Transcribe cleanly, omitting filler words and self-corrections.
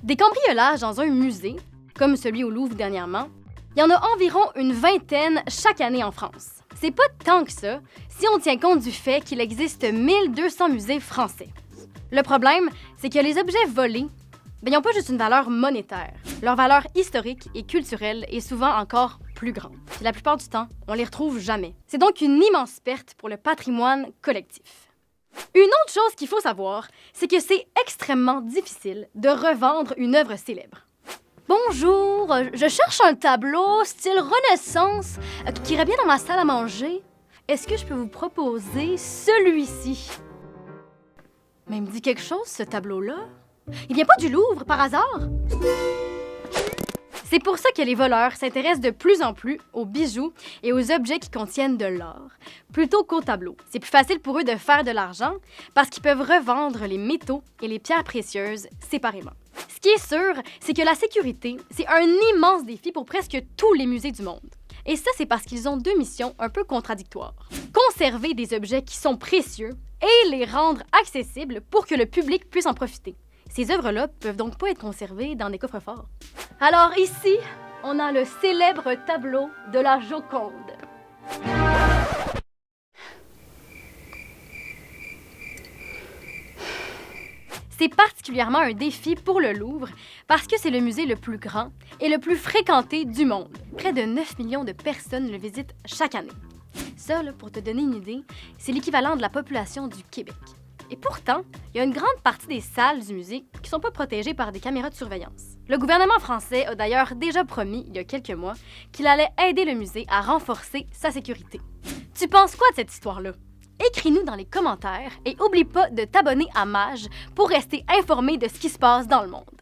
Des cambriolages dans un musée, comme celui au Louvre dernièrement, il y en a environ une vingtaine chaque année en France. C'est pas tant que ça si on tient compte du fait qu'il existe 1200 musées français. Le problème, c'est que les objets volés, ils n'ont pas juste une valeur monétaire. Leur valeur historique et culturelle est souvent encore plus grande. Puis la plupart du temps, on les retrouve jamais. C'est donc une immense perte pour le patrimoine collectif. Une autre chose qu'il faut savoir, c'est que c'est extrêmement difficile de revendre une œuvre célèbre. Bonjour, je cherche un tableau style Renaissance qui irait bien dans ma salle à manger. Est-ce que je peux vous proposer celui-ci? Mais il me dit quelque chose, ce tableau-là? Il vient pas du Louvre, par hasard? C'est pour ça que les voleurs s'intéressent de plus en plus aux bijoux et aux objets qui contiennent de l'or, plutôt qu'aux tableaux. C'est plus facile pour eux de faire de l'argent parce qu'ils peuvent revendre les métaux et les pierres précieuses séparément. Ce qui est sûr, c'est que la sécurité, c'est un immense défi pour presque tous les musées du monde. Et ça, c'est parce qu'ils ont deux missions un peu contradictoires. Conserver des objets qui sont précieux et les rendre accessibles pour que le public puisse en profiter. Ces œuvres-là peuvent donc pas être conservées dans des coffres-forts. Alors ici, on a le célèbre tableau de la Joconde. C'est particulièrement un défi pour le Louvre parce que c'est le musée le plus grand et le plus fréquenté du monde. Près de 9 millions de personnes le visitent chaque année. Ça, là, pour te donner une idée, c'est l'équivalent de la population du Québec. Et pourtant, il y a une grande partie des salles du musée qui ne sont pas protégées par des caméras de surveillance. Le gouvernement français a d'ailleurs déjà promis, il y a quelques mois, qu'il allait aider le musée à renforcer sa sécurité. Tu penses quoi de cette histoire-là? Écris-nous dans les commentaires et oublie pas de t'abonner à Mage pour rester informé de ce qui se passe dans le monde.